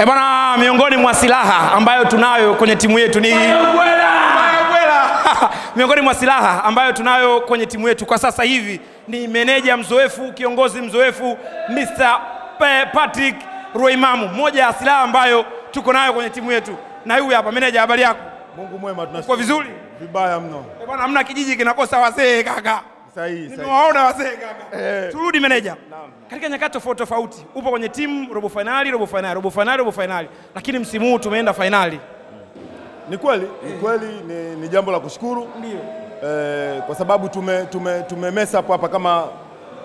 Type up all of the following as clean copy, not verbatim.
Bwana, miongoni mwa silaha ambayo tunayo kwenye timu yetu ni miongoni mwa silaha ambayo tunayo kwenye timu yetu kwa sasa hivi ni meneja mzoefu, kiongozi mzoefu Mr. Patrick Roimamu. Moja ya silaha ambayo tuko nayo kwenye timu yetu. Na huyu hapa meneja, habari yako? Mungu mwema, tunashukuru. Uko vizuri? Vibaya mno. Bwana, hamna kijiji kinakosa wazee kaka. Sahihi. Nimewaona wazee kaka. Turudi meneja. Naam. Katika nyakati tofauti tofauti, upo kwenye timu robo finali, lakini msimu huu tumeenda finali. Ni kweli, ni jambo la kushukuru. Ndio. Kwa sababu tumemesa hapa kama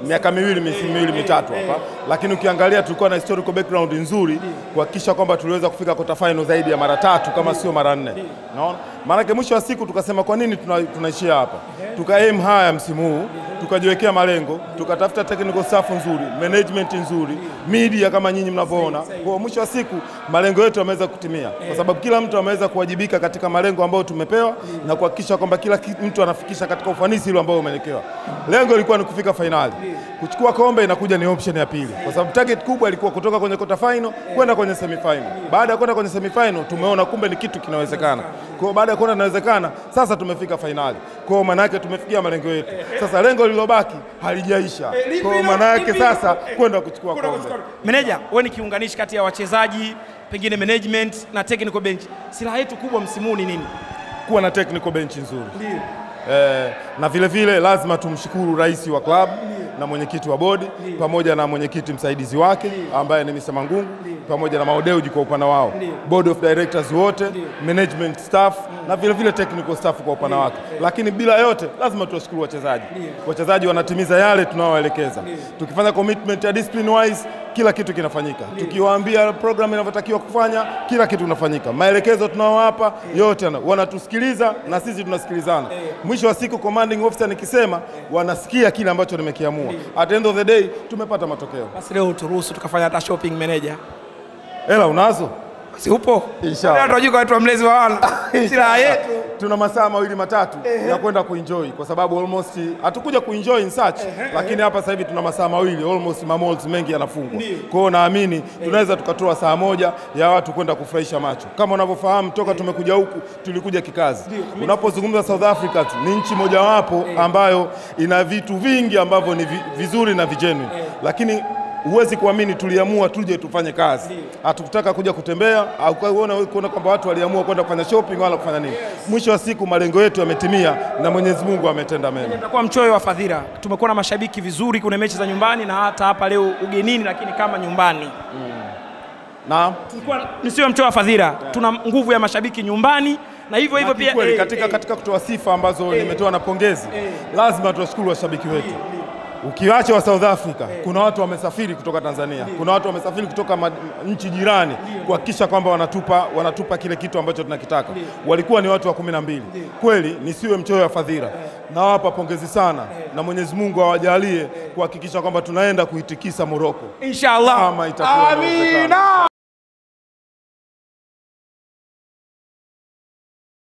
miaka misimu miwili mitatu hapa, lakini ukiangalia tulikuwa na historical background nzuri kuhakikisha kwamba tuliweza kufika quarter final zaidi ya mara 3 kama sio mara 4. Unaona? Maana mwisho wa siku tukasema kwa nini tunaishia hapa? Tuka-aim haya msimu huu, tukajiwekea malengo, tukatafuta technical staff nzuri, management nzuri, media kama nyinyi mnavyoona. Kwa mwisho wa siku malengo yetu yameweza kutimia kwa sababu kila mtu ameweza kuwajibika katika malengo ambayo tumepewa na kuhakikisha kwamba kila mtu anafikisha katika ufanisi ile ambayo umeelekewa. Lengo lilikuwa ni kufika finali. Kuchukua kombe inakuja ni option ya pili kwa sababu target kubwa ilikuwa kutoka kwenye quarter final kwenda kwenye semi final. Baada ya kwenda kwenye semi final tumeona kumbe ni kitu kinawezekana. Kwa baada ya kuona inawezekana, sasa tumefika finali. Kwa maana yake tumefikia malengo yetu. Sasa lengo lililobaki halijaisha. Kwa maana yake sasa kwenda kuchukua kombe. Meneja, wewe ni kiunganishi kati ya wachezaji, pengine management na technical bench. Silaha yetu kubwa msimu ni nini? Kuwa na technical bench nzuri. Ndio. Na vile lazima tumshukuru rais wa klabu na mwenyekiti wa bodi pamoja na mwenyekiti msaidizi wake ambaye ni Mr. Mangungu pamoja na Maudeuji kwa upana wao, board of directors wote, management staff na vile technical staff kwa upana wake. Lakini bila yote lazima tuwashukuru wachezaji. Wachezaji wanatimiza yale tunaowaelekeza. Tukifanya commitment ya discipline wise kila kitu kinafanyika. Tukiwaambia program inavyotakiwa kufanya kila kitu kinafanyika. Maelekezo tunaowapa yote wanatusikiliza na sisi tunasikilizana. Mwisho wa siku commanding officer nikisema wanasikia kile ambacho nimekiamua. At the end of the day tumepata matokeo. Basi leo turuhusu tukafanya hata shopping manager. Hela unazo? Si upo? Inshallah. Tunajua kwa watu wa mlezi wa wana. Silaha yetu. Tuna masaa 2-3 ya kwenda kuenjoy kwa sababu almost hatukuja kuenjoy in search lakini hapa sasa hivi tuna masaa 2 almost malls mengi yanafungwa. Kwa hiyo naamini tunaweza tukatoa saa 1 ya watu kwenda kufurahisha macho. Kama unavyofahamu toka tumekuja huku tulikuja kikazi. Unapozungumza South Africa ni nchi mojawapo ambayo ina vitu vingi ambavyo ni vizuri na vigenuine. Lakini huwezi kuamini tuliamua tuje tufanye kazi. Hatukutaka kuja kutembea au kuona kwamba watu waliamua kwenda kufanya shopping wala kufanya nini. Mwisho wa siku malengo yetu yametimia na Mwenyezi Mungu ametenda mema. Tutakuwa mchoyo wa fadhila. Tumekuwa na mashabiki vizuri kuna mechi za nyumbani na hata hapa leo ugenini lakini kama nyumbani. Na tulikuwa nisiwe mchoyo wa fadhila. Tuna nguvu ya mashabiki nyumbani na hivyo pia katika kutoa sifa ambazo nimetoa na pongezi. Lazima tuwashukuru washabiki wetu. Ukiacha wa South Africa, kuna watu wamesafiri kutoka Tanzania, kuna watu wamesafiri kutoka nchi jirani kuhakikisha kwamba wanatupa kile kitu ambacho tunakitaka. Walikuwa ni watu wa 12. Kweli nisiwe mchoyo wa fadhila. Nawapa pongezi sana na Mwenyezi Mungu awajalie kuhakikisha kwamba tunaenda kuitikisa Morocco. Inshallah. Amina.